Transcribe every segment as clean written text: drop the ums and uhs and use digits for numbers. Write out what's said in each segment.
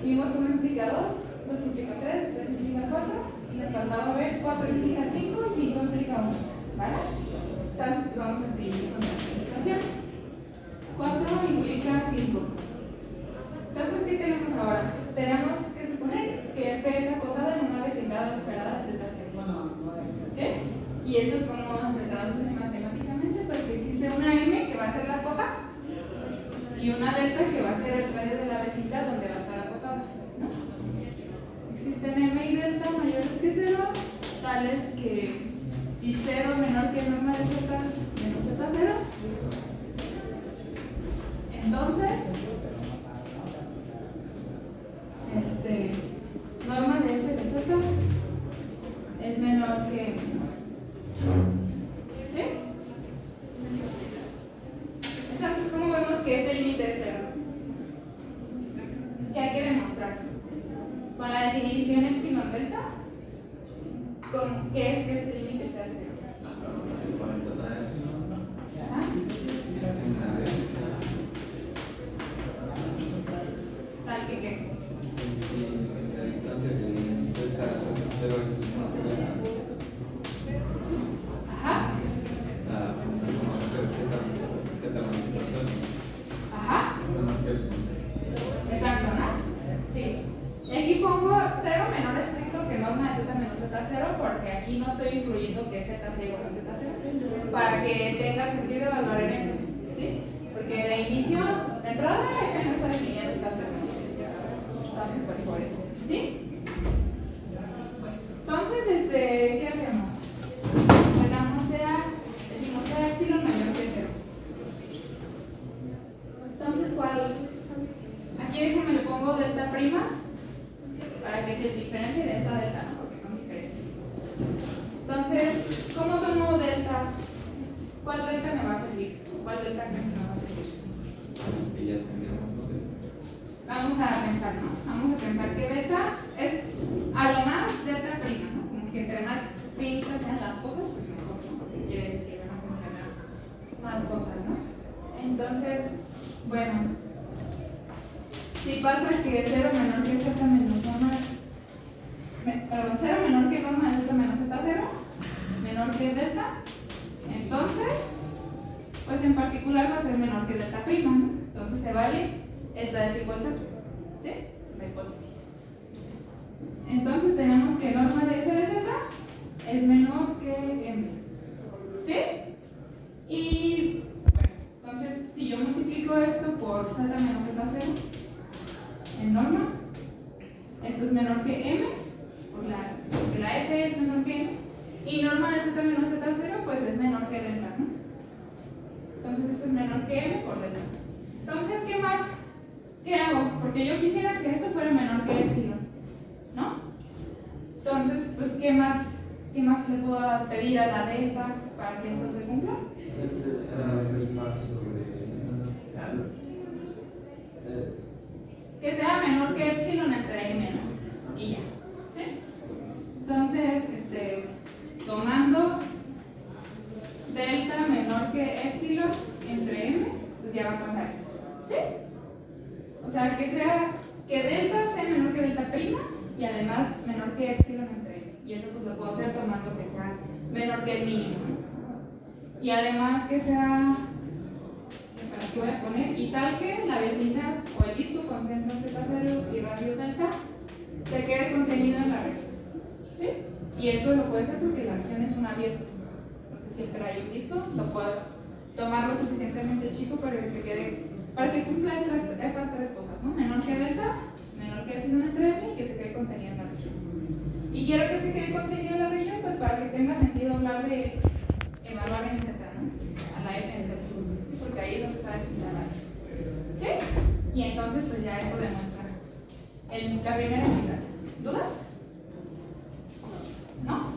Vimos 1 implica 2, 2 implica 3, 3 implica 4, y nos faltaba ver 4 implica 5 y 5 implica 1, ¿vale? Entonces vamos a seguir con la demostración. 4 implica 5. Entonces, ¿qué tenemos ahora? Tenemos que suponer que F es acotada en una vecindad operada de Z0. ¿Sí? Y eso, ¿cómo se traduce matemáticamente? Pues que existe una M que va a ser la cota y una delta que va a ser el radio de la vecindad donde va a estar acotada, ¿no? Existen M y delta mayores que 0, tales que si 0 menor que norma de Z menos Z0, entonces norma de F de Z es menor que M. ¿Sí? Entonces, ¿cómo vemos que es el límite de 0? ¿Qué hay que demostrar? Con la definición epsilon delta, ¿qué es que este límite sea 0? Ajá. ¿Tal que qué? La distancia de Z a 0 es Ajá. la función de Z más Z0. Ajá. Exacto, ¿no? Sí. Aquí pongo 0 menor estricto que norma de Z menos Z0 porque aquí no estoy incluyendo que Z sea igual a Z0 para que tenga sentido evaluar en F, ¿sí? Porque de inicio, de entrada, F no está definida en Z0. Entonces, pues por eso, ¿sí? Entonces, ¿qué hacemos? Pues decimos sea epsilon mayor que 0. Entonces, ¿cuál? Aquí déjenme le pongo delta prima para que se diferencie de esta delta, ¿no? Porque son diferentes. Entonces, ¿cómo tomo delta? ¿Cuál delta me va a servir? ¿Cuál delta creen que me va a servir? Vamos a pensar, ¿no? Vamos a pensar que delta es a lo más delta prima, ¿no? Como que entre más primitas sean las cosas, pues mejor, ¿no? Porque quiere decir que van a funcionar más cosas, ¿no? Entonces, bueno, si pasa que 0 menor que Z menos norma, perdón, 0 menor que norma de Z menos Z0, menor que delta, entonces, pues en particular va a ser menor que delta prima, ¿no? Entonces se vale esta desigualdad, ¿sí? La hipótesis. Entonces tenemos que norma de F de Z es menor que M, ¿sí? Y bueno, entonces si yo multiplico esto por Z menos Z0 en norma, esto es menor que M, porque la P es menor que M. Y norma de Z menos Z0 pues es menor que delta, ¿no? Entonces esto es menor que M por delta. Entonces, ¿qué más? ¿Qué hago? Porque yo quisiera que esto fuera menor que epsilon, ¿no? Entonces, pues, ¿qué más le puedo pedir a la delta para que esto se cumpla? Que sea menor que epsilon entre M, ¿no? Y ya, ¿sí? Entonces, tomando delta menor que epsilon entre M, pues ya va a pasar esto, ¿sí? O sea, que delta sea menor que delta prima y además menor que epsilon entre M. Y eso pues lo puedo hacer tomando que sea menor que el mínimo, ¿no? Y además que sea, aquí voy a poner, y tal que la vecindad o el disco con centro Z0 y radio delta se quede contenido en la región, ¿sí? Y esto lo puede ser porque la región es un abierto. Entonces siempre hay un disco, lo puedes tomar lo suficientemente chico para que se quede, para que cumpla estas tres cosas, ¿no? Menor que delta, menor que epsilon entre M y que se quede contenido en la región. Y quiero que se quede contenido en la región, pues para que tenga sentido hablar de evaluar en Z, ¿no? A la F en Z, ¿sí? Porque ahí es donde está definida la F, ¿sí? Y entonces pues ya esto demuestra la primera implicación. ¿Dudas? ¿No? ¿No?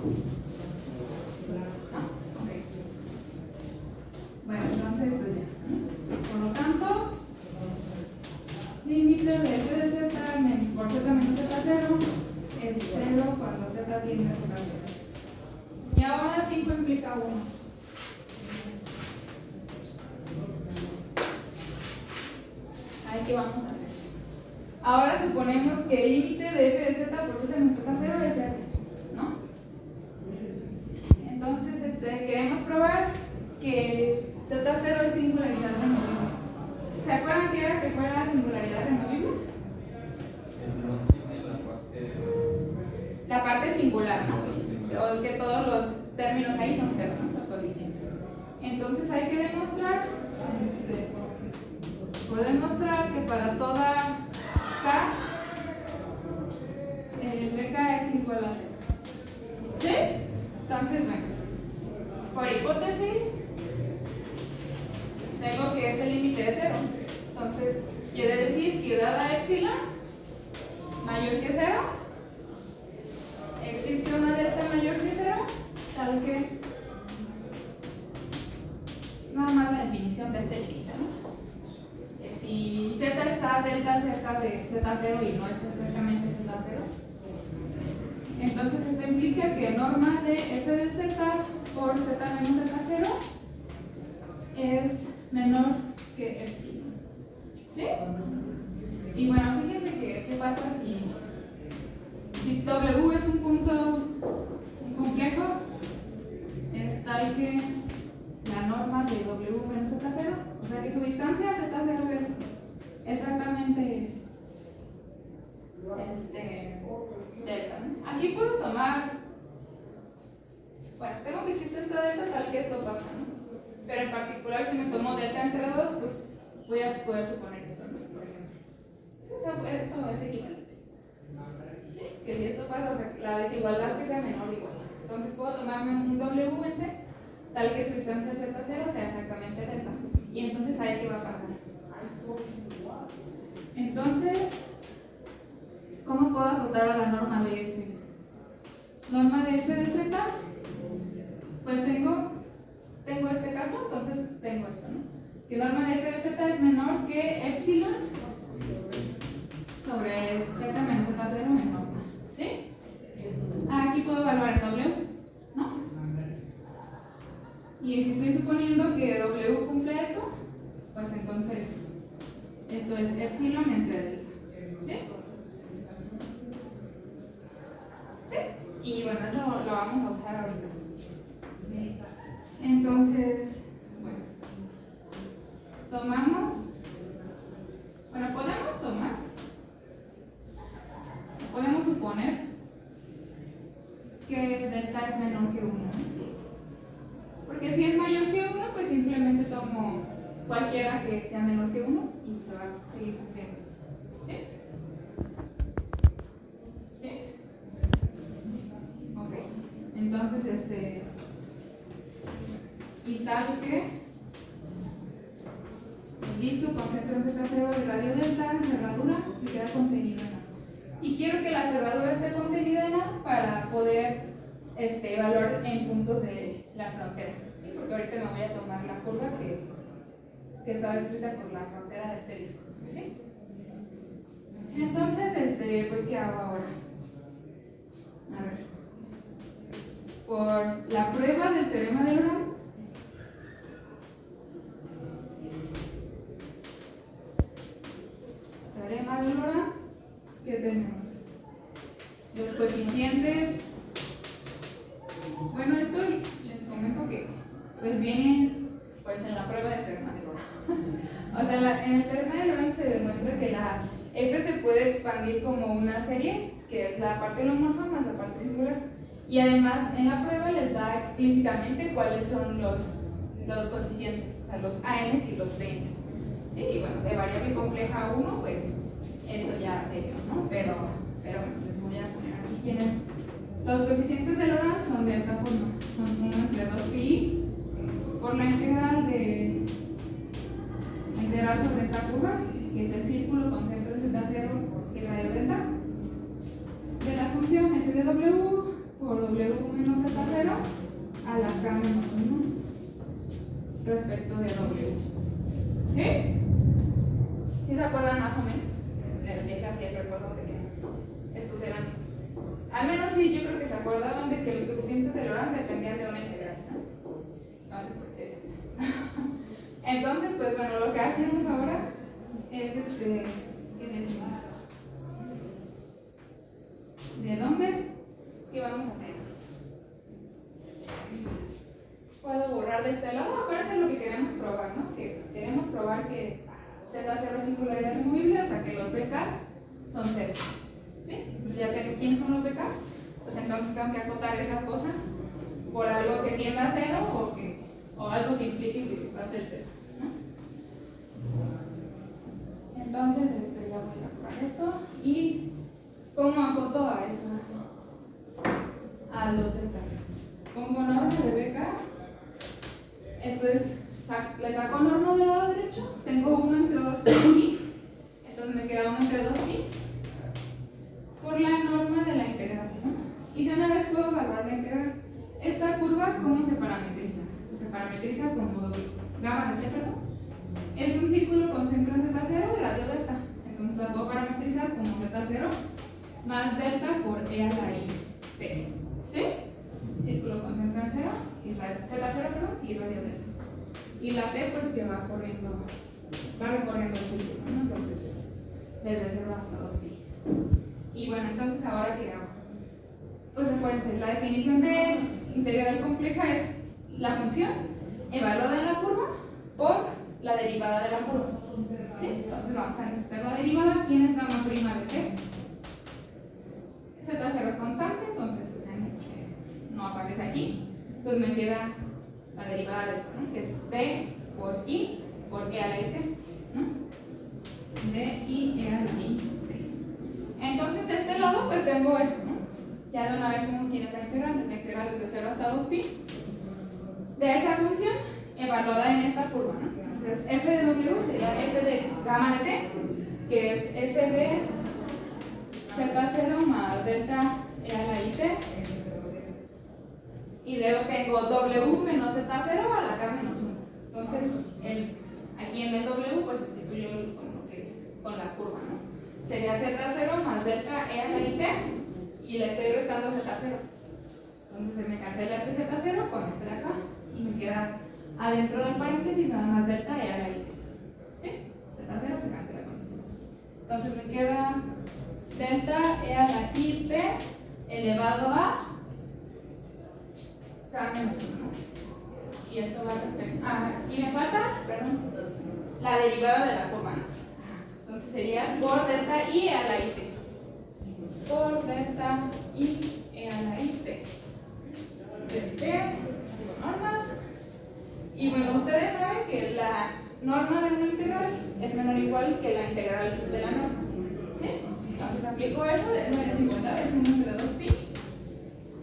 Ok. Bueno, entonces pues ya. Por lo tanto, límite de f de z por z menos z0 es 0 cuando z tiende a z0. Y ahora 5 implica 1. Ahí, ¿qué vamos a hacer? Ahora suponemos que el límite de f de z por z menos z0 es 0, ¿no? Entonces, queremos probar que z0 es singularidad removible. ¿Se acuerdan que era que fuera singularidad removible? La parte singular, ¿no? O que todos los términos ahí son 0, ¿no? Los coeficientes. Entonces hay que demostrar, por demostrar que para toda K, el de K es igual a 0. ¿Sí? Entonces, bueno, por hipótesis, tengo que es el límite de 0. Entonces, quiere decir que dada epsilon mayor que 0, existe una delta mayor que 0, tal que nada más la definición de este límite, ¿no? Si z está delta cerca de z0 y no es exactamente z0, entonces esto implica que norma de f de z por z menos z0 es menor que epsilon, ¿sí? Y bueno, fíjense que qué pasa si W es un punto complejo, es tal que la norma de W menos Z0, o sea que su distancia Z0 es exactamente delta, ¿no? Aquí puedo tomar, bueno, tengo que existe esta delta tal que esto pasa, ¿no? Pero en particular si me tomo delta entre 2, pues voy a poder suponer esto, ¿no? Por ejemplo. Sí, o sea, esto es equivalente. ¿Sí? Que si esto pasa, o sea, la desigualdad que sea menor o igual. Entonces puedo tomarme un W en C tal que su distancia Z0 sea exactamente delta. Y entonces ahí qué va a pasar. Entonces, ¿cómo puedo acotar a la norma de F? Norma de F de Z, pues tengo este caso, entonces tengo esto, ¿no? Que norma de F de Z es menor que epsilon sobre Z menos Z0 en norma, ¿sí? Aquí puedo evaluar el W, ¿no? Y si estoy suponiendo que W cumple esto, pues entonces esto es epsilon entre delta, ¿sí? ¿Sí? Y bueno, eso lo vamos a usar ahorita. Entonces, bueno, podemos suponer que delta es menor que 1. Porque si es mayor que 1, pues simplemente tomo cualquiera que sea menor que 1 y se va a seguir cumpliendo esto. ¿Sí? ¿Sí? Ok. Entonces, y tal que el disco con centro en Z0 y radio delta en cerradura se queda contenido en A. Y quiero que la cerradura esté contenida en A para poder evaluar en puntos de la frontera, ¿sí? Porque ahorita me voy a tomar la curva que estaba escrita por la frontera de este disco, ¿sí? Entonces, pues, ¿qué hago ahora? A ver, por la prueba del teorema de Laurent, ¿qué tenemos? Los coeficientes. Bueno, esto les comento que pues viene pues en la prueba del teorema de Laurent. O sea, en el teorema de Laurent se demuestra que la f se puede expandir como una serie, que es la parte holomorfa más la parte singular. Y además en la prueba les da explícitamente cuáles son los coeficientes, o sea, los ANs y los BNs. ¿Sí? Y bueno, de variable compleja 1, pues esto ya serio, ¿no? Pero bueno, les voy a poner aquí quiénes. Los coeficientes de Laurent son de esta forma: son 1 entre 2pi por la integral sobre esta curva, que es el círculo con centro en Z0 y radio delta, de la función f de w por w menos Z0 a la k menos 1 respecto de w. ¿Sí? ¿Sí se acuerdan más o menos? Les dije así el recuerdo de que estos eran, al menos sí, yo creo que se acordaban de que los coeficientes de Laurent dependían de una integral, ¿no? Entonces, pues es esta. Entonces, pues bueno, lo que hacemos ahora es ¿qué decimos? ¿De dónde? ¿Qué vamos a hacer? Puedo borrar de este lado. Acuérdense lo que queremos probar, ¿no? Que queremos probar que Z0 es singularidad removible, o sea que los BKs son cero. ¿Sí? Entonces ya tengo quiénes son los BKs. Pues entonces tengo que acotar esa cosa por algo que tienda a cero o algo que implique que va a ser cero, ¿no? Entonces ya voy a borrar esto. ¿Y cómo acoto a los BKs? Pongo norma de BK. Esto es, le saco norma del lado derecho, tengo 1 entre 2pi aquí, entonces me queda 1 entre 2pi por la norma de la integral, ¿no? Y de una vez puedo evaluar la integral. Esta curva, ¿cómo se parametriza? Pues se parametriza como gamma de t, perdón. Es un círculo con centro en Z0 y radio delta, entonces la puedo parametrizar como Z0 más delta por e a la i t. ¿Sí? Círculo con centro en 0 y Z0, perdón, y radio delta. Y la t pues que va recorriendo el círculo, ¿no? Entonces es desde 0 hasta 2pi. Y bueno, entonces ahora ¿qué hago? Pues acuérdense, la definición de integral compleja es la función evaluada en la curva por la derivada de la curva. ¿Sí? Entonces vamos a necesitar la derivada. ¿Quién es gamma prima de t? Z0 es constante, entonces pues no aparece aquí. Entonces me queda la derivada de esto, ¿no? Que es d por i por e a la i t, ¿no? d i e a la i t. Entonces de este lado pues tengo esto, ¿no? Ya de una vez uno tiene la integral es de 0 hasta 2pi de esa función evaluada en esta curva, ¿no? Entonces f de w sería f de gamma de t, que es f de z0 más delta e a la i t. Y luego tengo w menos z0 a la k menos 1. Entonces, aquí en el w pues sustituyo con la curva, ¿no? Sería z0 más delta e a la i t y le estoy restando z0. Entonces se me cancela este z0 con este de acá y me queda adentro del paréntesis nada más delta e a la i t. ¿Sí? Z0 se cancela con este. Entonces me queda delta e a la i t elevado a k menos 1, ¿no? Y esto va respecto. Y me falta, perdón, la derivada de la curva, ¿no? Entonces sería por delta i a la i t. Por delta i a la i t. Normas. Y bueno, ustedes saben que la norma de una integral es menor o igual que la integral de la norma. ¿Sí? Entonces aplico eso, es 50 veces 1 entre 2pi.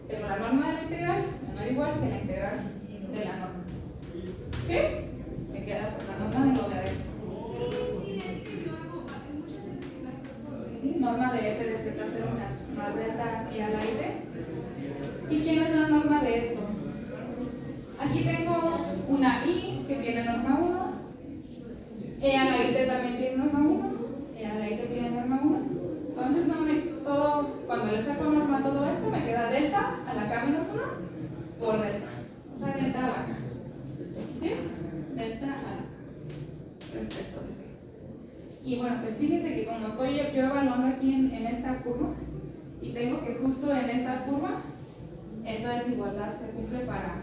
Tengo la la norma de la integral no es igual que la integral de la norma. ¿Sí? Me queda pues la norma de lo de adentro. ¿Sí? Norma de f de z0 más delta y a la y d. ¿Y quién es la norma de esto? Aquí tengo una i que tiene norma 1, e a la y d también tiene norma 1, e a la y d tiene norma 1. Entonces, cuando le saco norma a todo esto, me queda delta a la k menos 1 por delta. O sea, delta a la k. ¿Sí? Delta a la k. Respecto de t. Y bueno, pues fíjense que como estoy yo evaluando aquí en esta curva, y tengo que justo en esta curva, esta desigualdad se cumple para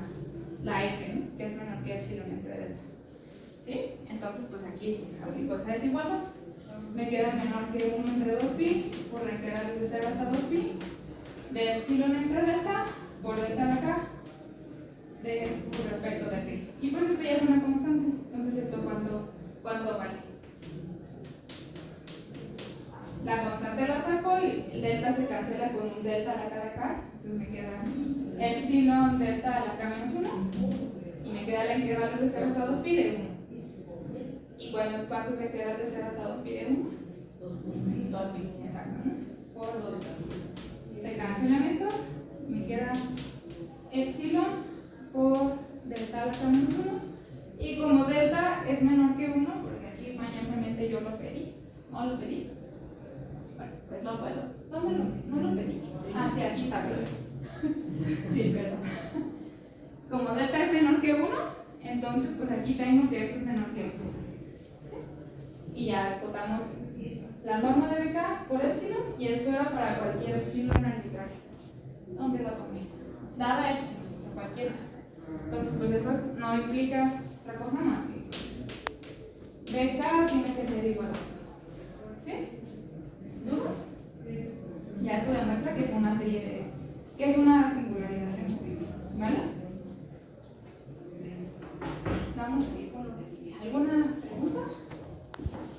la f, ¿no? Que es menor que epsilon entre delta. ¿Sí? Entonces, pues aquí aplico esa desigualdad. Me queda menor que 1 entre 2pi por la integral desde 0 hasta 2pi de epsilon entre delta por delta a la k respecto de t. Y pues esto ya es una constante. Entonces, ¿esto cuánto vale? La constante la saco y el delta se cancela con un delta a la k de acá. Entonces me queda epsilon delta a la k menos 1 y me queda la integral desde 0 hasta 2pi de 1. ¿Y cuánto es la integral de 0 hasta 2pi de 1? 2pi, exacto, ¿no? Por 2pi. Se cancelan estos, me queda epsilon por delta a la k menos 1. Y como delta es menor que 1, porque aquí mañosamente yo lo pedí, no lo pedí. Bueno, pues no puedo. ¿Dónde no lo pedí? Ah, sí, aquí está, perdón. Sí, perdón. Como delta es menor que 1, entonces pues aquí tengo que esto es menor que 1. ¿Sí? Y ya acotamos la norma de BK por epsilon, y esto era para cualquier epsilon arbitrario. ¿Dónde lo tomé? Dada epsilon, o sea, cualquier epsilon. Entonces pues eso no implica otra cosa más que BK tiene que ser igual a 1. ¿Sí? ¿Dudas? Ya esto demuestra que es una serie de... que es una singularidad removible. ¿Vale? Vamos a ir con lo que sigue. ¿Alguna pregunta?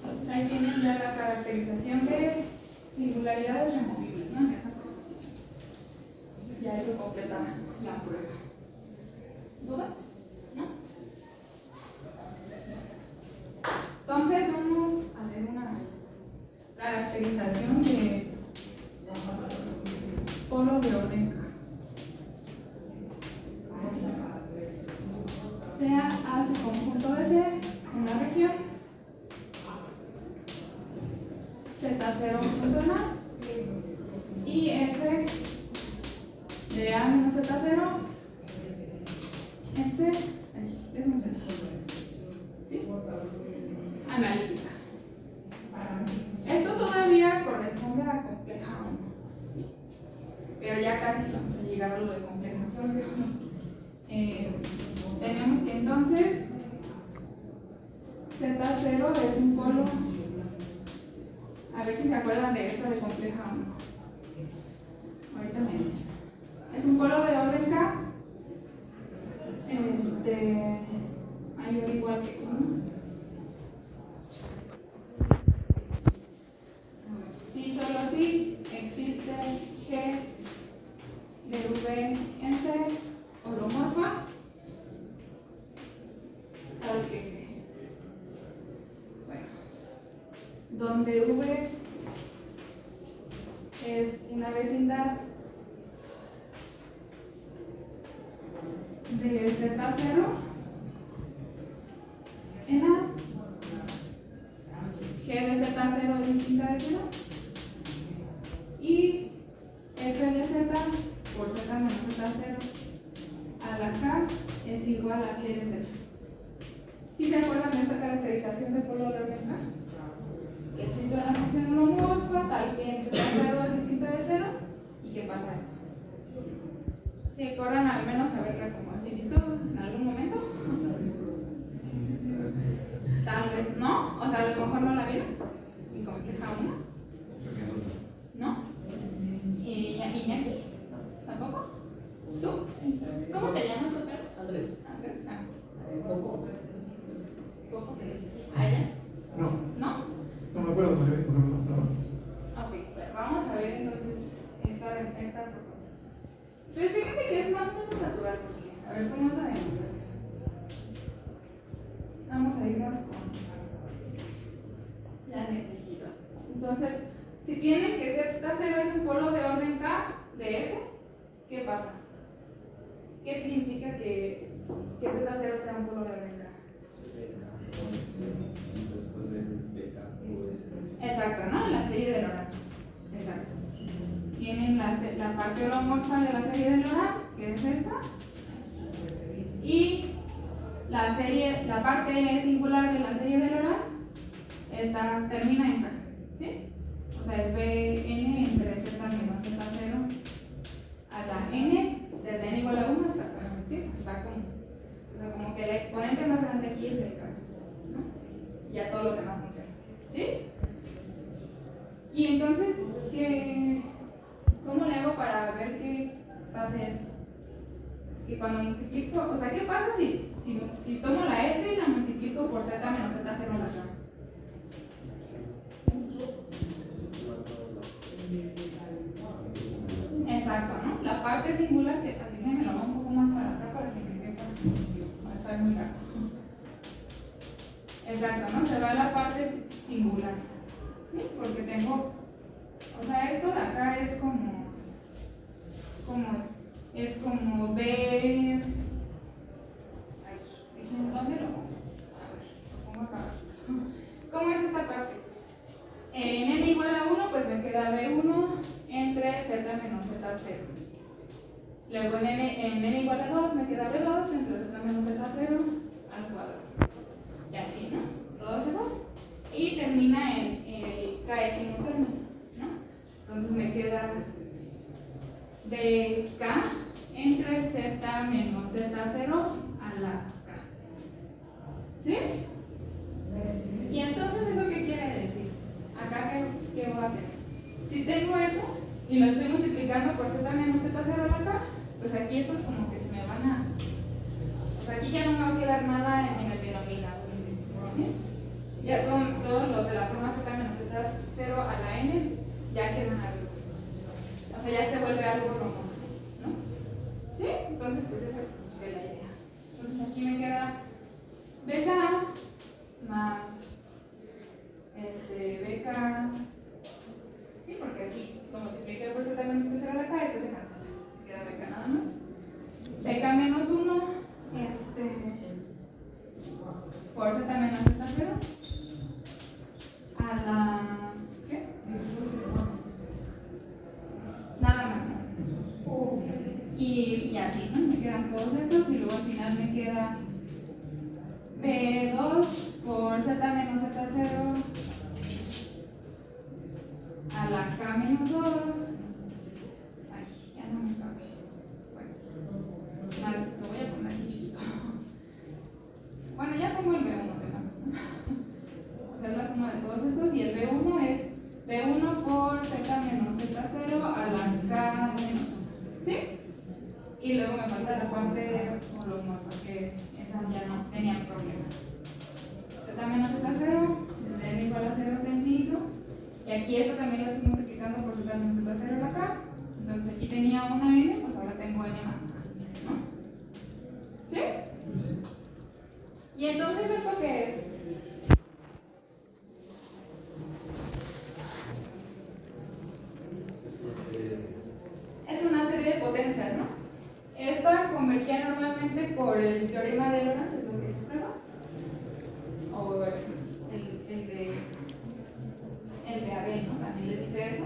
Entonces ahí tienen ya la caracterización de singularidades removibles, ¿no? En esa proposición. Ya eso completa la prueba. ¿Dudas? ¿No? Entonces vamos a ver una caracterización de polos de orden K. Sea A su conjunto de C una región, Z0 punto en A, y F de A menos Z0 en C, es muy sencillo. ¿Sí? Analítica. Esto todavía corresponde a compleja 1, ¿sí? Pero ya casi vamos a llegar a lo de compleja 2. Tenemos que entonces Z0 es un polo, a ver si se acuerdan de esta de compleja 1. Ahorita me dicen. Es un polo de orden K, mayor o igual que 1. Si solo si existe G de V en C holomorfa, tal que bueno, donde V es una vecindad de Z0 en A, G de Z0 es distinta de 0, y F de Z por Z menos Z0 a la K es igual a G de Z. ¿Sí se acuerdan de esta caracterización de polo de orden K? Que existe una función holomorfa tal que en Z0 es distinta de 0, y ¿qué pasa esto? ¿Se acuerdan al menos haberla como así visto en algún momento? Tal vez no, o sea, a lo mejor no la vieron. ¿Y compleja 1? ¿No? ¿Y Iñaki? ¿Tampoco? ¿Tú? ¿Cómo te llamas tu perro? Andrés. Andrés. Ah. Poco. ¿Poco? ¿A ella? No. ¿No? No me acuerdo, pero no. Ok, bueno, vamos a ver entonces esta proposición. Pues fíjense que es más o menos natural, porque a ver cómo es la demostración. Vamos a irnos con la necesidad. Entonces, si tienen que Z0 es un polo de orden K de F, ¿qué pasa? ¿Qué significa que Z0 sea un polo de orden K? Después del BK, Exacto, ¿no? La serie de Laurent. Exacto. Tienen la parte holomorfa de la serie de Laurent, que es esta, y la parte singular de la serie de Laurent termina en K, ¿sí? O sea, es Bn entre Z menos Z0 a la n, desde n igual a 1 hasta K, ¿sí? Está como que el exponente más grande aquí es el K, ¿no? Ya todos los demás funcionan, ¿sí? Y entonces, ¿cómo le hago para ver que pase esto? Que cuando multiplico, o sea, ¿qué pasa si tomo la f y la multiplico por z menos z0 a la K? Exacto, ¿no? La parte singular, que también me lo hago un poco más para acá para que me quepa, va a estar muy largo. Exacto, ¿no? Se va la parte singular, ¿sí? Porque tengo, o sea, esto de acá es como B. Ay, ¿dónde lo pongo? A ver, lo pongo acá. ¿Cómo es esta parte? En n igual a 1, pues me queda B1 entre z menos z0. Luego en n igual a 2 me queda B2 entre z menos z0 al cuadrado. Y así, ¿no? Todos esos. Y termina en el késimo término, ¿no? Entonces me queda BK entre z menos z0 a la K. ¿Sí? Y entonces, ¿eso qué quiere decir? Acá, ¿qué voy a tener? Si tengo eso y lo estoy multiplicando por z menos z0 a la K, pues aquí estos como que se me van a... O sea, aquí ya no me va a quedar nada en el denominador, ¿sí? Ya con todos los de la forma z menos z0 a la n ya quedan algo. O sea, ya se vuelve algo romano, ¿no? ¿Sí? Entonces, pues esa es la idea. Entonces aquí me queda BK más BK, sí, porque aquí lo multipliqué por z menos z0 a la K, este se cancela, me queda BK nada más. BK menos 1 por z menos z0 a la... ¿qué? Nada más, ¿no? Y así, ¿no? Me quedan todos estos y luego al final me queda B2 por z menos z0 a la K menos 2. Ay, ya no me cabe. Bueno, más, lo voy a poner aquí chiquito. Bueno, ya pongo el B1 además, ¿no? O sea, es la suma de todos estos y el B1 es B1 por z menos z0 a la K menos 1. ¿Sí? Y luego me falta la parte holomorfa, que esa ya no tenía problema. Z menos z0, desde n igual a 0 hasta infinito. Y aquí esta también la estoy multiplicando por z menos z0 a la K. Entonces aquí tenía una n, pues ahora tengo n más k, ¿no? ¿Sí? Y entonces, ¿esto qué es? Es una serie de potencias, ¿no? Esta convergía normalmente por el teorema de Laurent, es lo que se prueba. O el de Abel, ¿no? También les dice eso.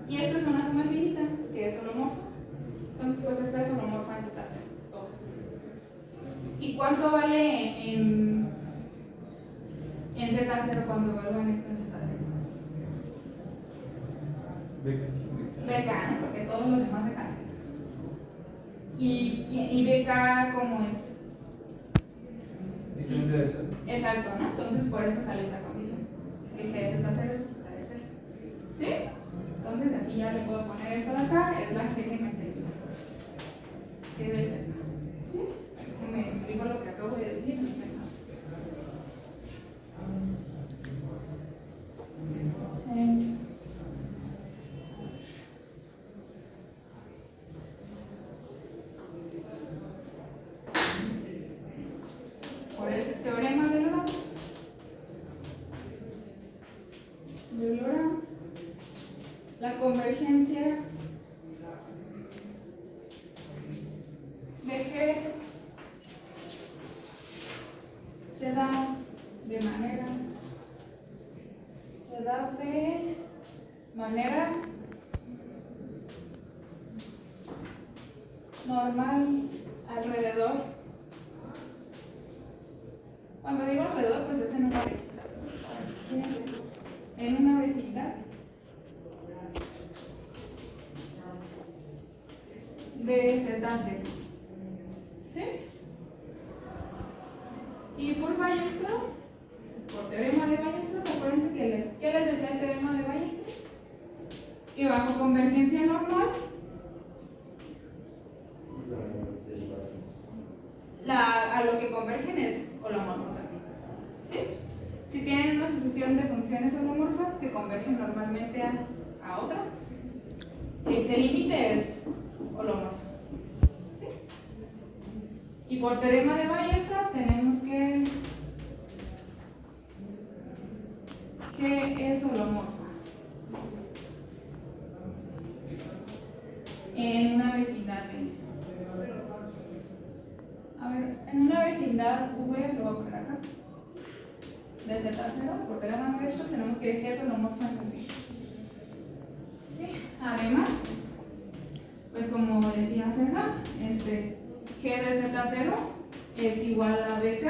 Y esto es una suma finita, que es holomorfa. Entonces, pues esta es holomorfa en Z0. Todo. ¿Y cuánto vale en Z0 cuando evalúan esto en Z0? BK, ¿no? Porque todos los demás se cancelan. ¿Y BK cómo es? Diferente de eso. Exacto, ¿no? Entonces por eso sale esta condición. Que G de Z0 es Z de 0. ¿Sí? Entonces aquí ya le puedo poner esto de acá, es la G que me sirve. G de Z. ¿Sí? Me explico lo que acabo de decir. convergencia de G se da de manera normal alrededor. Cuando digo alrededor, pues es en una vecindad. En una vecindad de Z0. ¿Sí? Y por Weierstrass, por teorema de Weierstrass, acuérdense que ¿qué les decía el teorema de Weierstrass? Que bajo convergencia normal, a lo que convergen es holomorfo también. ¿Sí? Si tienen una sucesión de funciones holomorfas que convergen normalmente a otra, ese límite es holomorfo. ¿Sí? Y por teorema de Weierstrass tenemos que G es holomorfa en una vecindad de... A ver, en una vecindad V, lo voy a poner acá, de Z0, por teorema de Weierstrass tenemos que G es holomorfa en V. ¿Sí? Además, pues como decía César, G de Z0 es igual a BK,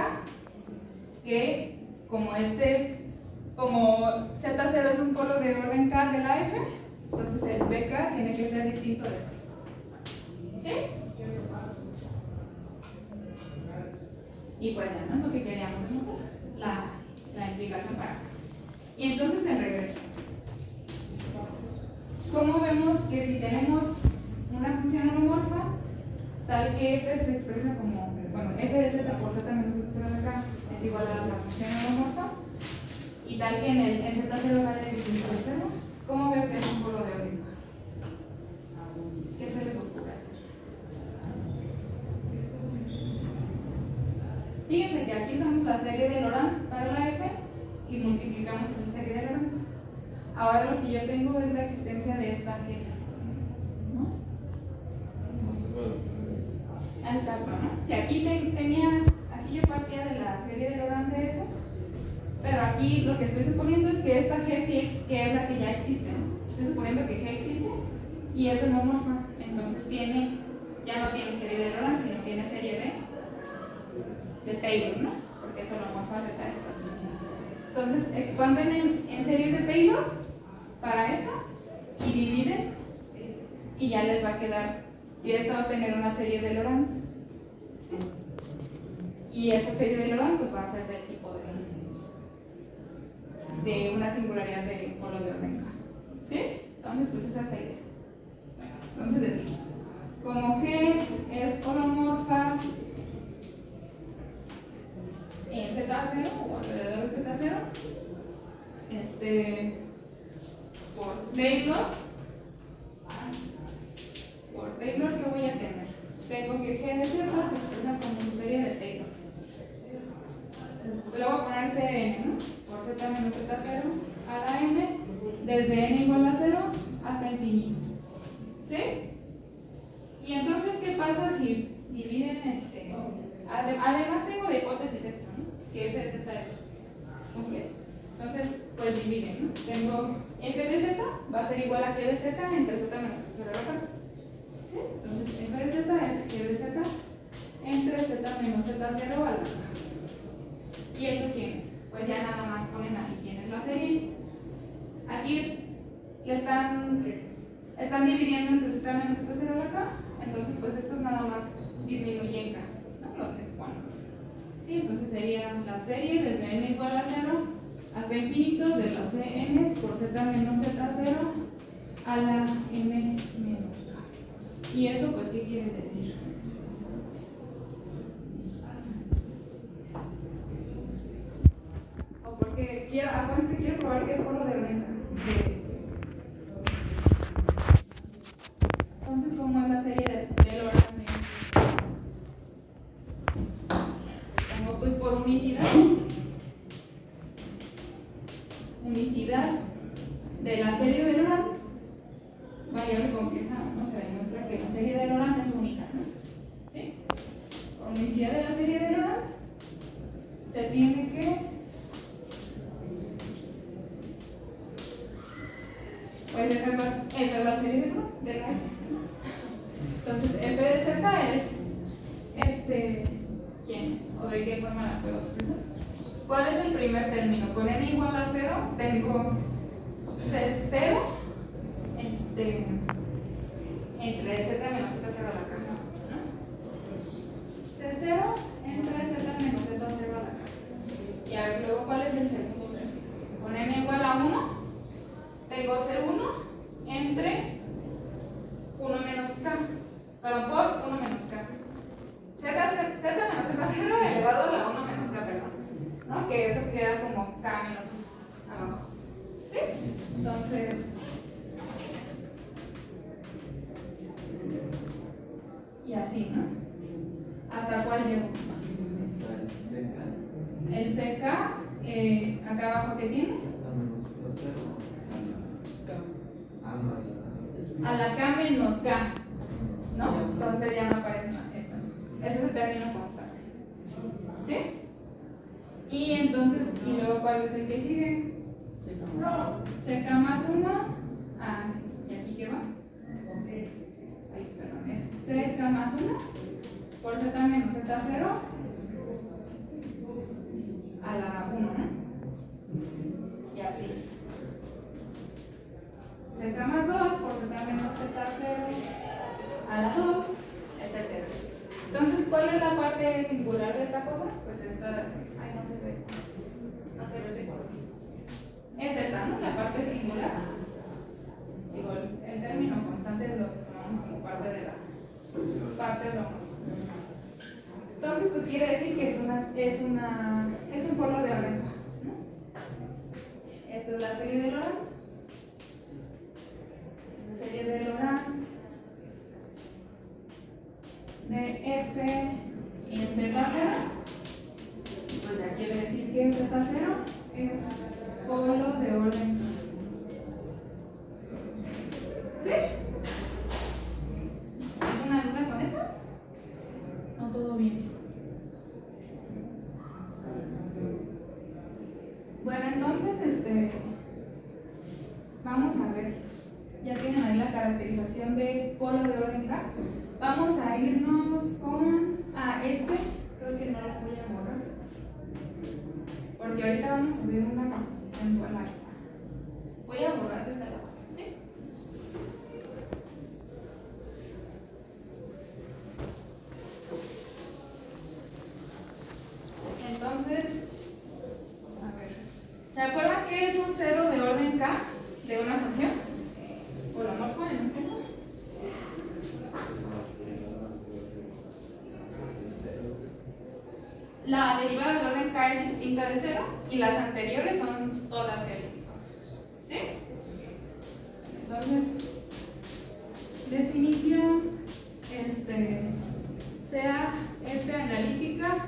que como Z0 es un polo de orden K de la F, entonces el BK tiene que ser distinto de eso. ¿Sí? Y pues ya no es lo que queríamos demostrar, la implicación para acá. Y entonces en regreso, ¿cómo vemos que si tenemos una función holomorfa, tal que f se expresa como, bueno, f de z por z menos z0 de acá es igual a la función holomorfa, y tal que en z0 vale distinto de 0, ¿cómo veo que es un polo de orden? ¿Qué se les ocurre hacer? Fíjense que aquí usamos la serie de Laurent para la f y multiplicamos esa serie de Laurent. Ahora lo que yo tengo es la existencia de esta G, ¿no? Exacto, ¿no? Si aquí aquí yo partía de la serie de Laurent de f, pero aquí lo que estoy suponiendo es que esta G sí, que es la que ya existe, ¿no? Estoy suponiendo que G existe y es holomorfa, entonces ya no tiene serie de Laurent, sino tiene serie de Taylor, ¿no? Porque es holomorfa de Taylor. Entonces expanden en series de Taylor para esta y dividen y ya les va a quedar, y esta va a tener una serie de Laurent, ¿sí? Y esa serie de Laurent pues va a ser del tipo de una singularidad de polo de orden K, ¿sí? Entonces pues esa es la idea. Entonces decimos, como G es holomorfa en Z0 o alrededor de Z0, por Taylor, ¿qué voy a tener? Tengo que G de Z se expresa como serie de Taylor. Le voy a poner Cn, ¿no? Por Z menos Z0 a la n, desde n igual a 0 hasta infinito. ¿Sí? Y entonces, ¿qué pasa si dividen además tengo de hipótesis esto, ¿no? Que f de z es esto. Entonces, pues dividen, ¿no? Tengo f de z va a ser igual a g de z entre z menos z de acá. ¿Sí? Entonces, f de z es g de z entre z menos z0 a la acá. ¿Y esto quién es? Pues ya nada más ponen ahí quién es la serie. Aquí están dividiendo entre z menos z0 a la acá. Entonces, pues estos nada más disminuyen K, ¿no? Los exponentes. ¿Sí? Entonces sería la serie desde n igual a 0 hasta infinito de las Cn por z menos z0 a la n menos K. ¿Y eso pues qué quiere decir? O porque quiero probar que es polo de orden K. Entonces, ¿cómo es la serie de Laurent? Tengo pues por unicidad de la serie de Laurent unicidad de la serie de Laurent, se tiene que pues esa es la serie de Laurent de la F. Entonces f de z es ¿quién es? ¿O de qué forma la puedo expresar? ¿Cuál es el primer término? Con n igual a 0 tengo c0 entre z menos z0 a la caja, ¿no? c0 entre z menos z0 a la caja. Y a ver, luego, ¿cuál es el segundo término? Con n igual a 1 tengo c1 entre 1 menos k, perdón, por 1 menos k. Z menos z0 elevado a la 1 menos k, perdón, ¿no? Que eso queda como k menos 1 abajo. ¿Sí? Entonces, y así, ¿no? ¿Hasta cuál llego? El CK, acá abajo, ¿qué tiene? A la k menos k, ¿no? Entonces ya no aparece nada. Ese es el término constante. ¿Sí? Y entonces, y luego, ¿cuál es el que sigue? CK más 1. Ah, ¿y aquí qué va? Ay, perdón, es CK más 1 por z menos z0 a la 1, ¿no? Y así. CK más 2 por z menos z0 a la 2, etc. Entonces, ¿cuál es la parte singular de esta cosa? Pues esta, ay, no se ve esta, no se ve este color. Es esta, ¿no? La parte singular. Digo, el término constante es lo que tomamos como parte de la parte de lo. Entonces, pues quiere decir que es un polo de orden, ¿no? Esto es la serie de Laurent. La serie de Laurent de F y en Z0, pues ya quiere decir que Z0 es polo de orden. ¿Sí? ¿Alguna duda con esto? No, todo bien. Bueno, entonces, vamos a ver. Ya tienen ahí la caracterización de polo de orden K. Vamos a irnos con creo que no lo voy a borrar, porque ahorita vamos a ver una composición igual a esta. Voy a borrar esta lado, ¿sí? Entonces, a ver, ¿se acuerdan que es un cero de orden K de una función? Holomorfa en un punto. La derivada de orden K es distinta de 0 y las anteriores son todas 0. ¿Sí? Entonces, definición, sea F analítica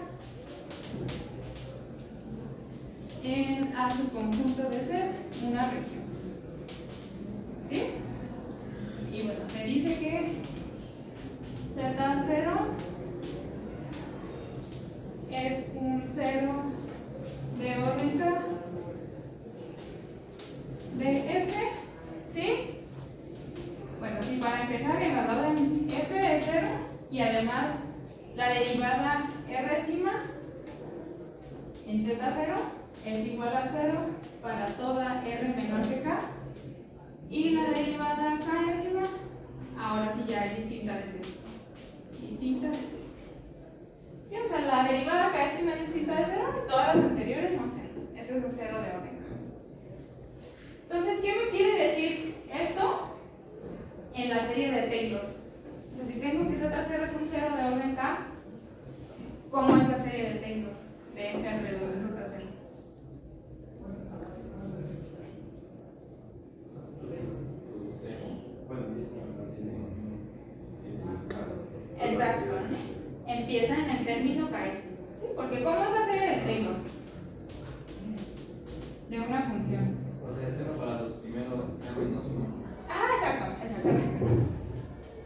en A su conjunto de ser una región. ¿Sí? Y bueno, se dice que Z0 es un cero de orden K de F, ¿sí? Bueno, sí, para empezar, en la orden F es 0 y además la derivada R' en Z0 es igual a 0 para toda R menor que K y la derivada K' ahora sí ya es distinta de 0. Distinta de 0. Sí, o sea, la derivada K es distinta de 0 y todas las anteriores son 0. Eso es un 0 de orden K. Entonces, ¿qué me quiere decir esto en la serie de Taylor? Entonces, si tengo que Z0 es un 0 de orden K, ¿cómo es la serie de Taylor de F alrededor de Z0? Exacto. Empieza en el término KS. ¿Sí? Porque ¿cómo es la serie de Taylor? De una función. O sea, 0 para los primeros K menos 1. Ah, exactamente.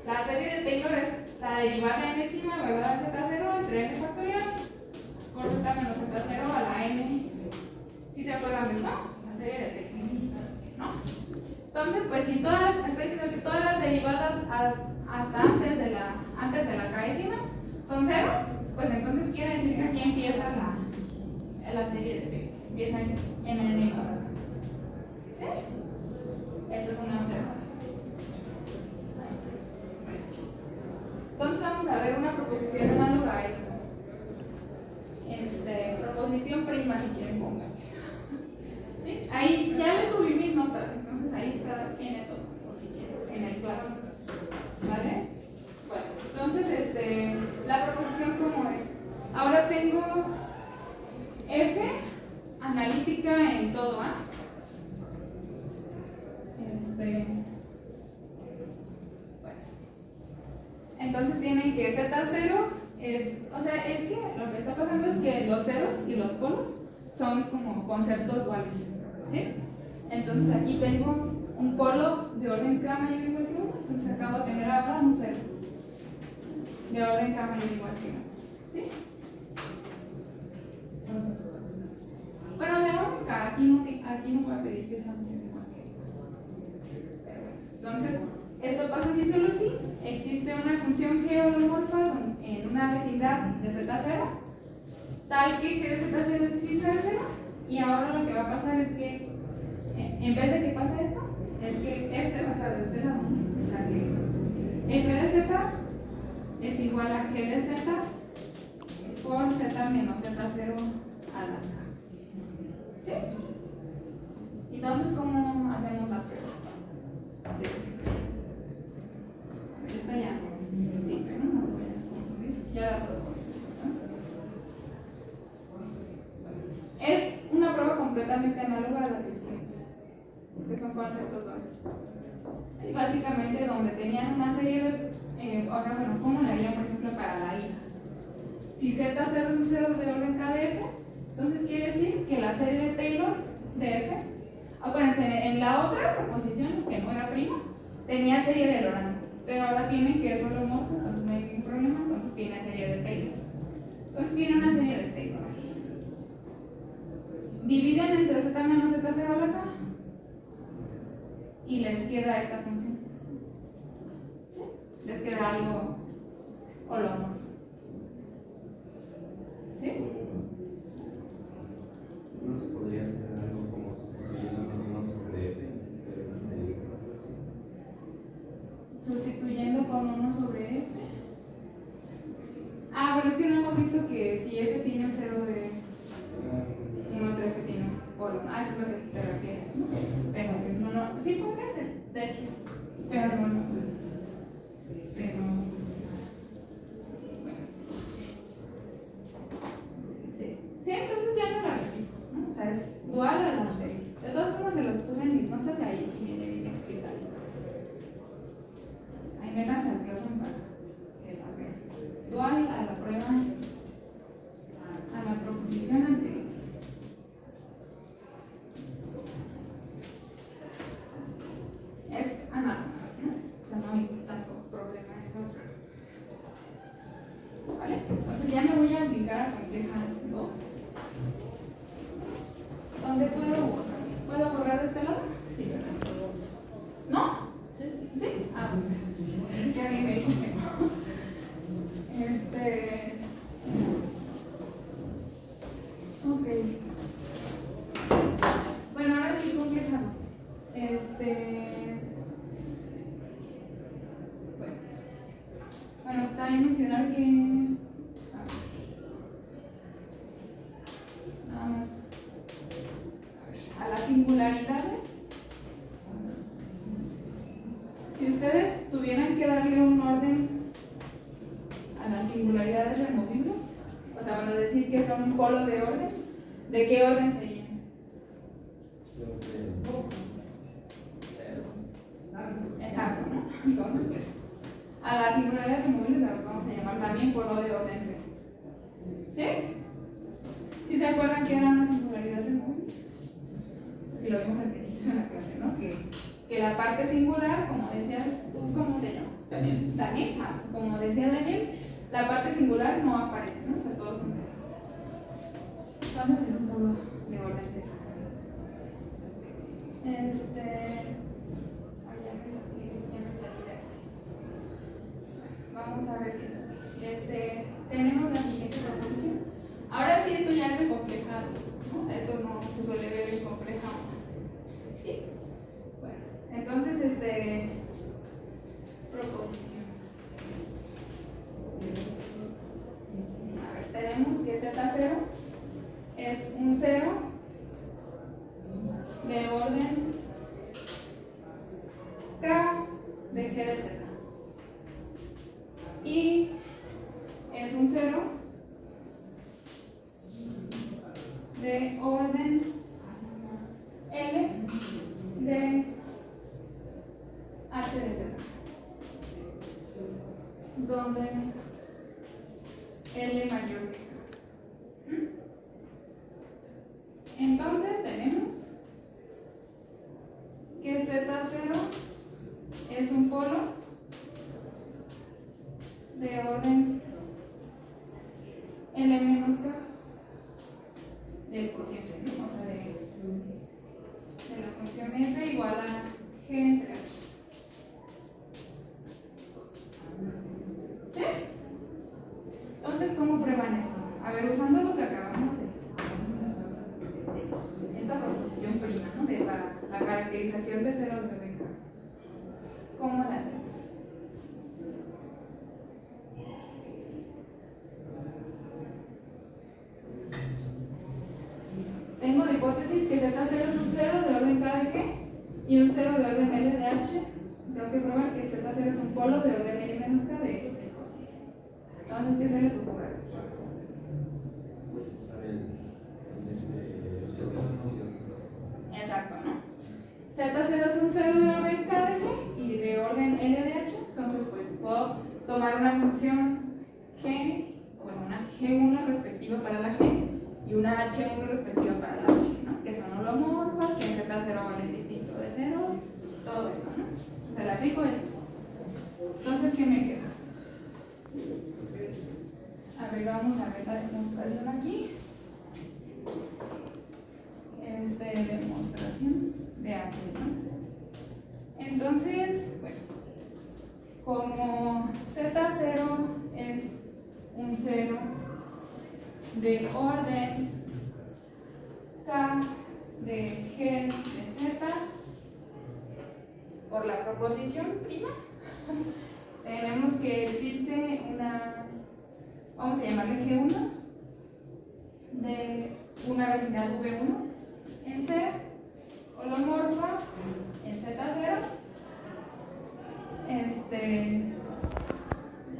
La serie de Taylor es la derivada enésima, ¿verdad? Z0 entre tendría que factorial por z menos z0 a la n. ¿Sí se acuerdan de esto? La serie de T, ¿no? Entonces, pues si todas, me está diciendo que todas las derivadas hasta antes de la késima son 0, pues entonces quiere decir que aquí empieza la serie de T. Empieza en n igual a 2. ¿Sí? Esto es una observación. Entonces vamos a ver una proposición análoga a esta. Proposición prima, si quieren pongan. ¿Sí? Ahí ya le subí mis notas, entonces ahí está, tiene todo, por si quieren, en el plazo. ¿Vale? Bueno, entonces la proposición ¿cómo es? Ahora tengo F analítica en todo A. Bueno. Entonces tienen que Z0 es, o sea, es que lo que está pasando es que los ceros y los polos son como conceptos duales, ¿sí? Entonces aquí tengo un polo de orden K mayor o igual que 1, entonces acabo de tener ahora un cero de orden K mayor o igual que 1, ¿sí? Bueno, de orden K, aquí no voy a pedir que sea mayor o igual que 1. Entonces, esto pasa si solo si existe una función g holomorfa en una vecindad de z0, tal que g de z0 es distinta de 0, y ahora lo que va a pasar es que, en vez de que pase esto, es que este va a estar de este lado, ¿no? O sea que f de z es igual a g de z por z menos z0 a la k. ¿Sí? Entonces, ¿cómo hacemos la prueba? Esta ya no. Sí, pero no se vaya a confundir. Ya la puedo contestar, ¿no? Es una prueba completamente análoga a la que hicimos, que son conceptos duales. Sí, básicamente, donde tenían una serie de. O sea, bueno, ¿cómo lo haría, por ejemplo, para la I? Si Z0 es un cero de orden K de F, entonces quiere decir que la serie de Taylor de F, acuérdense, en la otra proposición, que no era prima, tenía serie de Lorentz. Pero ahora tienen que es holomorfo, entonces no hay ningún problema, entonces tiene serie de Taylor. Entonces tiene una serie de Taylor. Dividen entre z menos z0 a la k y les queda esta función. ¿Sí? Les queda algo holomorfo. ¿Sí? ¿No se podría hacer algo como sustituyendo con 1 sobre f? Sustituyendo con 1 sobre f. Ah, bueno, es que no hemos visto que si f tiene un 0 de 1 entre f tiene un polo. Ah, eso es lo que te refieres, ¿no? Pero no, sí podría ser, de hecho, pero no puede ser. Pero, bueno. Sí, entonces ya no la repito, ¿no? O sea, es dual a la anterior. De todas formas, se los puse en mis notas y ahí sí viene bien explicado. Me la salteó un par de las veces. Dual a la prueba, a la proposición anterior. Es análoga, ¿no? O sea, no hay tanto problema en esa prueba. ¿Vale? Entonces ya me voy a aplicar a compleja 2. ¿Dónde puedo borrar de este lado? Sí, ¿verdad? ¿No? Sí. ¿Sí? Ah, bueno. Ya vi, me dijo que no. Ok. Bueno, ahora sí complejamos. Bueno, también mencionar que. Nada más. A las singularidades. Si ustedes tuvieran que darle un orden a las singularidades removibles, o sea, van a decir que son un polo de orden, ¿de qué orden serían? Exacto, ¿no? Entonces, pues, a las singularidades removibles las vamos a llamar también polo de orden cero. ¿Sí? ¿Sí se acuerdan que era una singularidad removible? Si lo vimos al principio de la clase, ¿no? Que la parte singular, como decías tú, ¿cómo te llamas? Daniel. Daniel, como decía Daniel, la parte singular no aparece, ¿no? O sea, todos son cero. Entonces es un polo de orden cero. Vamos a ver qué es. Tenemos la siguiente proposición. Ahora sí, esto ya es de complejados, ¿no? O sea, esto no se suele ver en compleja 1. ¿Sí? Bueno, entonces, proposición. A ver, tenemos que Z0 es un 0 de orden K de G de Z. Y es un 0 de orden L de H de Z, donde L mayor que K. Entonces tenemos que Z0 es un polo de orden L menos K del cociente, ¿no? O sea, de la función f igual a g entre h. ¿Sí? Entonces, ¿cómo prueban esto? A ver, usando lo que acabamos de esta proposición prima, ¿no? De la caracterización de ceros de orden K. ¿Cómo la hacemos? Tengo de hipótesis que Z0 es un 0 de orden K de G y un 0 de orden L de H. Tengo que probar que Z0 es un polo de orden L menos K de cociente. Entonces, ¿qué se les ocurre eso? Pues usar el transición. Exacto, ¿no? Z0 es un 0 de orden K de G y de orden L de H. Entonces, pues puedo tomar una función G, bueno, una G1 respectiva para la G y una H1 respectiva para la H, ¿no? Que son holomorfas, que en Z0 valen distinto de 0, todo esto, ¿no? Entonces le aplico esto. Entonces, ¿qué me queda? A ver, vamos a ver la demostración aquí. Demostración de aquí, ¿no? Entonces, bueno, como Z0 es un 0 de orden K de G de Z por la proposición prima, tenemos que existe una, vamos a llamarle G1 de una vecindad V1 en C, holomorfa en Z0,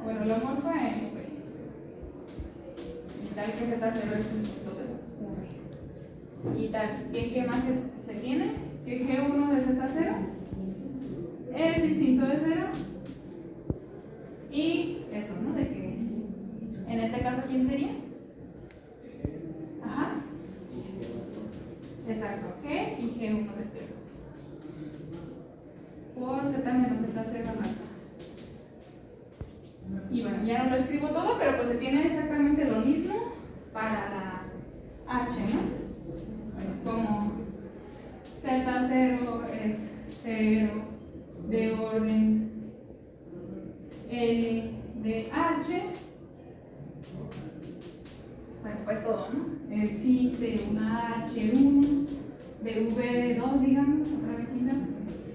bueno, holomorfa en V, y tal que Z0 es un punto de V. Y tal, ¿qué más se tiene? Que G1 de Z0 es distinto de 0 y eso, ¿no? De que en este caso, ¿quién sería? Ajá. Exacto, G y G1 de este. Por Z menos Z0 marca. Y bueno, ya no lo escribo todo, pero pues se tiene exactamente lo mismo para la H, ¿no? Como Z0 es 0 de orden L de H. Bueno, pues todo, ¿no? Existe una H1 de V2, digamos, otra vecina,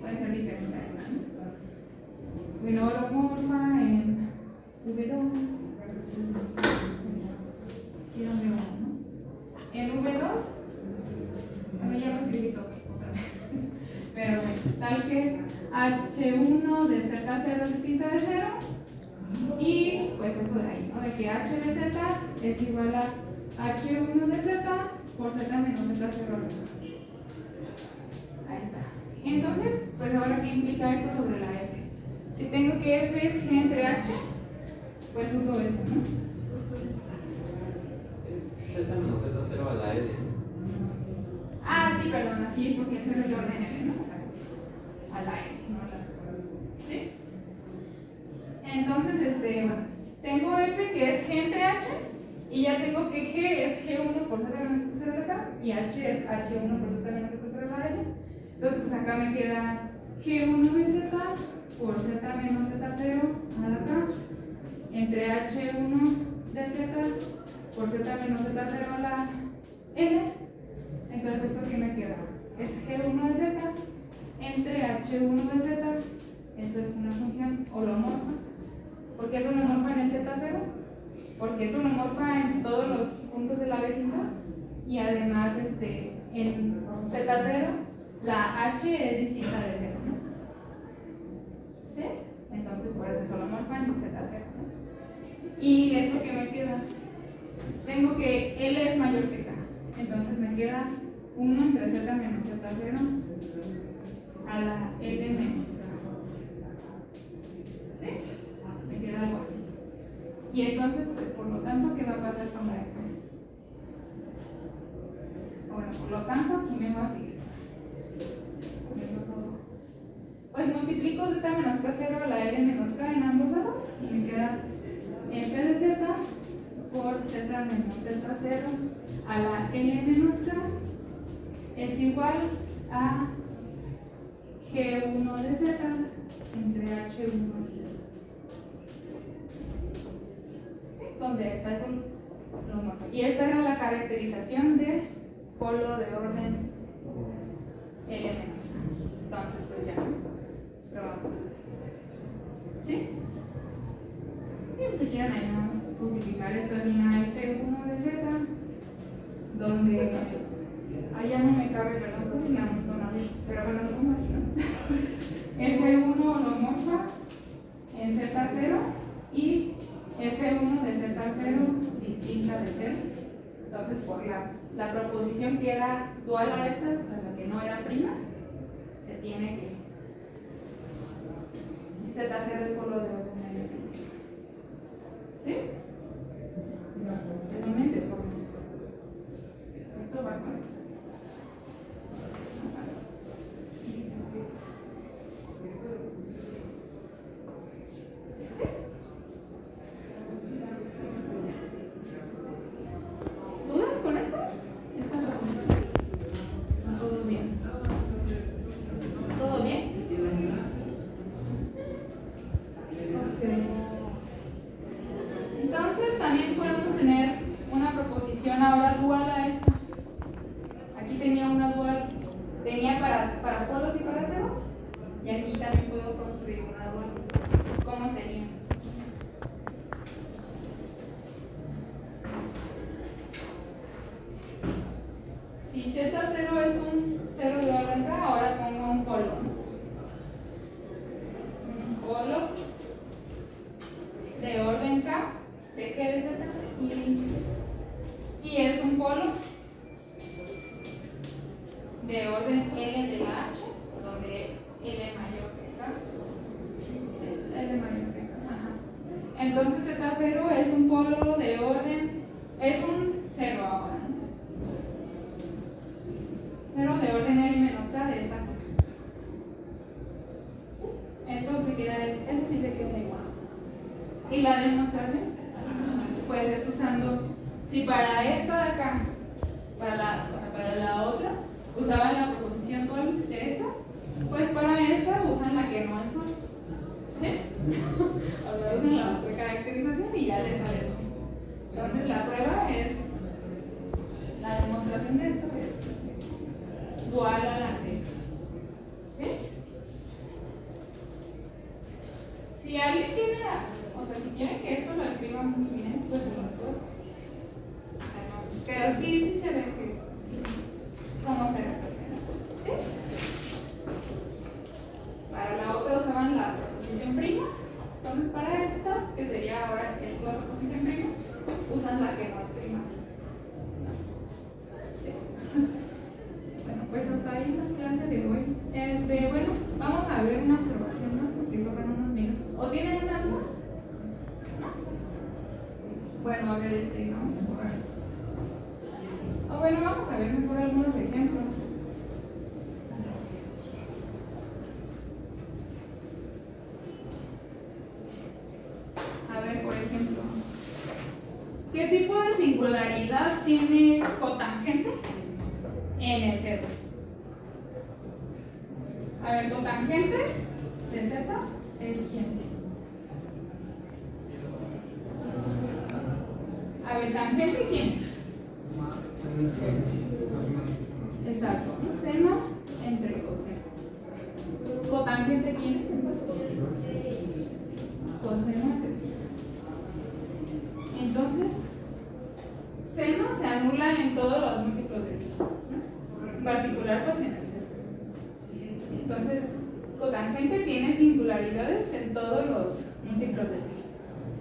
puede ser diferente a esta, ¿no? Bueno, holomorfa en V2. Quiero ver uno, ¿no? En V2, bueno, ya lo escribí todo otra vez, pero tal que H1 de Z0 es distinta de 0. Y pues eso de ahí, ¿no? De que H de Z es igual a H1 de Z por Z menos Z0. Ahí está. Entonces, pues ahora, ¿qué implica esto sobre la F? Si tengo que F es G entre H, pues uso eso, ¿no? Es Z menos Z0 a la L. Ah, sí, perdón, aquí porque el 0 es de orden L, ¿no? O sea, a la L, no a la. ¿Sí? Entonces, bueno, tengo F que H, y ya tengo que G es G1 por Z menos Z0 a la K, y H es H1 por Z menos Z0 a la L. Entonces, pues acá me queda G1 de Z por Z menos Z0 a la K, entre H1 de Z por Z menos Z0 a la L. Entonces, ¿esto qué me queda? Es G1 de Z entre H1 de Z. Esto es una función holomorfa. ¿Por qué es holomorfa en el Z0? Porque es holomorfa en todos los puntos de la vecindad. Y además, en Z0, la H es distinta de 0, ¿no? ¿Sí? Entonces, por eso es holomorfa en Z0, ¿no? ¿Y esto qué me queda? Tengo que L es mayor que K. Entonces me queda 1 entre Z menos Z0 a la L menos K. ¿Sí? Me queda algo así. Y entonces, pues por lo tanto, ¿qué va a pasar con la F? Bueno, por lo tanto, aquí me va a seguir. Pues multiplico Z menos K0 a la L menos K en ambos lados y me queda F de Z por Z menos Z0 a la L menos K es igual a G1 de Z entre H1 de Z. ¿Sí? Donde está el holomorfo. Y esta era la caracterización de polo de orden L menos K. Entonces, pues ya probamos esto. ¿Sí? Sí, pues si quieren ahí vamos a justificar esto es una F1 de Z donde allá no me cabe, ¿verdad? Porque la montonadilla, pero bueno, lo pongo aquí, ¿no? F1 holomorfa en Z0 y F1 de Z0 distinta de 0. Entonces, por la proposición que era dual a esta, o sea, la que no era prima, se tiene que Z0 es polo de orden L. ¿Sí? Realmente es orden. Esto va con esto. ¿Sí? ¿Dudas con esto? ¿Esta proposición? ¿Todo bien? ¿Todo bien? Entonces también podemos tener una proposición ahora dual a esta. Aquí tenía una dual, tenía para polos y para ceros, y aquí también puedo construir una dual. ¿Cómo sería? Si Z0 es un 0 de orden K, ahora pongo un polo. Un polo de orden K, de G de Z, y es un polo de orden L de la H, donde L mayor que K. Es L mayor que K. Ajá. Entonces Z0 es un polo de orden, es un 0 ahora, ¿no? 0 de orden L menos K de esta cosa. Esto se queda, eso sí se queda igual. ¿Y la demostración? Pues es usando, si para esta de acá, para la otra, usaban la proposición dual de esta, pues para esta usan la que no es dual. ¿Sí? Ahora usan la otra caracterización y ya les sale. Entonces la prueba es, la demostración de esto es dual a la anterior. ¿Sí? Si alguien tiene, o sea, si quieren que esto lo escriba muy bien, pues se lo puedo. O sea, no, pero sí se ve que cómo se resuelve, ¿no? ¿Sí? Para la otra usaban la proposición prima, entonces para esta, que sería ahora esta proposición prima, usan la que no es prima. ¿Sí? Bueno, pues hasta ahí la clase de hoy. Bueno, vamos a ver una observación más porque sobran unos minutos. ¿O tienen una duda? Bueno, a ver, vamos a borrar esto. Bueno, vamos a ver mejor algunos ejemplos. A ver, por ejemplo, ¿Qué tipo de singularidad tiene cotangente en el Z? A ver, cotangente de Z es quién. A ver, tangente quién es. Exacto, seno entre coseno. Cotangente quién es. Coseno entre seno. Entonces, seno se anula en todos los múltiplos de pi, ¿no? En particular pues en el seno. Entonces, cotangente tiene singularidades en todos los múltiplos de pi,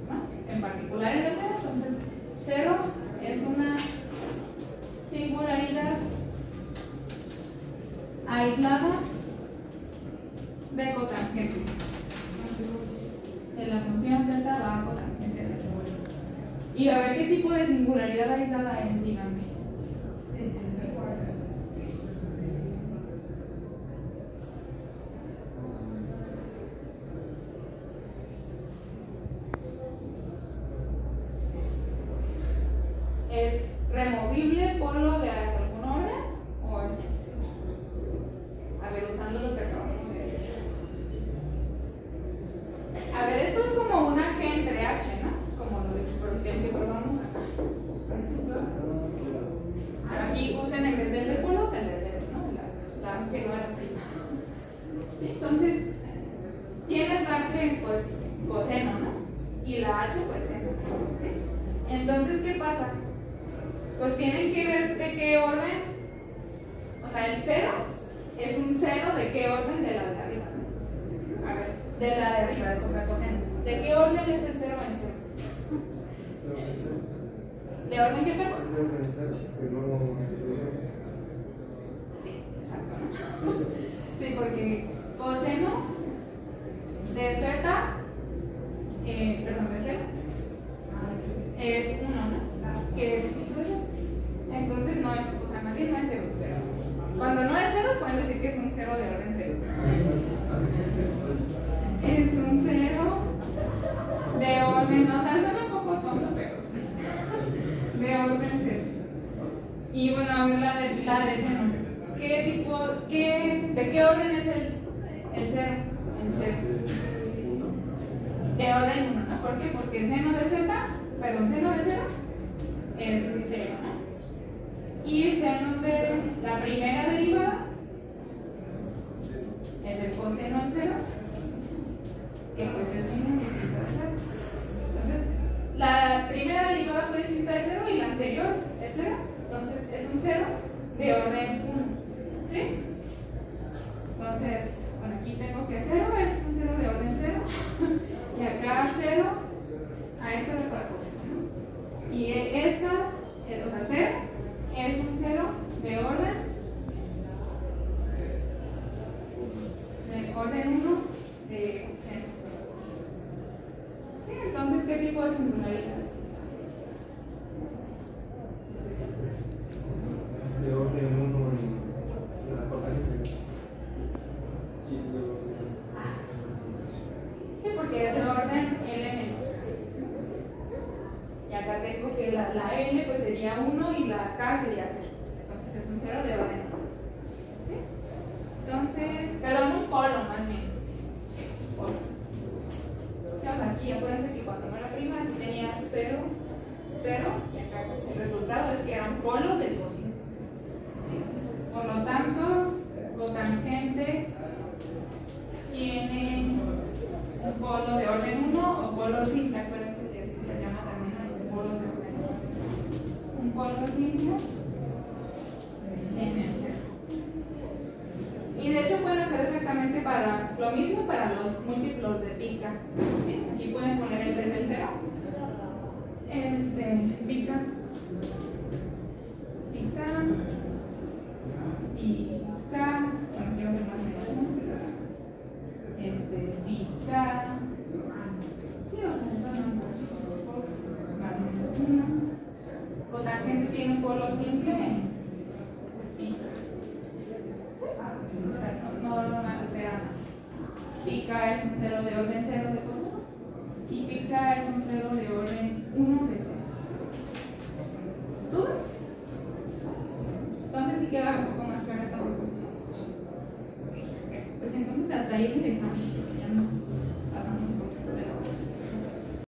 ¿no? En particular en el seno. Entonces, 0 es una singularidad aislada de cotangente. De la función z va a cotangente de 0. Y a ver qué tipo de singularidad aislada es, díganme. ¿Es removible polo de algún orden o es simple? A ver, usando lo que acabamos de decir. A ver, esto es como una G entre H, ¿no? Como lo que probamos acá. Aquí usen en vez del de polos el de cero, ¿no? La que no era prima. ¿Sí? Entonces, tienes la G, pues, coseno, ¿no? Y la H, pues, seno. ¿Sí? Entonces, ¿qué pasa? Pues tienen que ver de qué orden, o sea, el 0 es un 0 de qué orden de la de arriba, ¿no? A ver, de la de arriba, o sea, coseno. ¿De qué orden es el 0 en 0? ¿De orden qué tal? Sí, exacto, ¿no? Sí, porque coseno de z, perdón, de 0 es 1, ¿no? O sea, ¿qué es eso? Entonces no es, o sea, más bien no es 0, pero cuando no es 0 pueden decir que es un 0 de orden 0. Es un 0 de orden, o sea, suena un poco tonto, pero sí. De orden 0. Y bueno, a ver la de seno. ¿De qué orden es el 0? El 0. De orden 1, ¿no? ¿Por qué? Porque seno de z, perdón, seno de 0 es 0, ¿no? Y seno de la primera derivada es el coseno de 0, que pues es 1 distinto de 0. Entonces, la primera derivada fue distinta de 0 y la anterior es 0. Entonces, es un 0 de orden 1. ¿Sí? Entonces, bueno, aquí tengo que 0 es un 0 de orden 0. Y acá 0 a esta de para coseno, ¿no? Y esta, o sea, 0 es un 0 de orden 1 de seno. Sí, entonces, ¿qué tipo de singularidad es esta? De orden 1 en la cotangente. Sí, de orden. Sí, porque es de orden L menos. Y acá tengo que la L pues sería 1 y la K sería 0. Entonces es un 0 de orden 1. ¿Sí? Entonces, perdón, un polo más bien. Sí, polo. O sea, aquí acuérdense que cuando no era prima aquí tenía 0, 0 y acá el resultado es que era un polo del coseno. ¿Sí? Por lo tanto, cotangente tiene un polo de orden 1 o polo simple, acuérdense que así se lo llama también a los polos de orden 1. Un polo simple en el 0. Y de hecho pueden hacer exactamente para lo mismo para los múltiplos de pica. ¿Sí? Aquí pueden poner el 3 del 0. Pica. Bueno, quiero hacer más menos, ¿no? Pica. Sí, o sea, eso no más menos 1. Cotangente tiene un polo simple en pica. No van a alterar. Pica es un 0 de orden 0 de coseno y pica es un 0 de orden 1 de 0. ahí me dejan.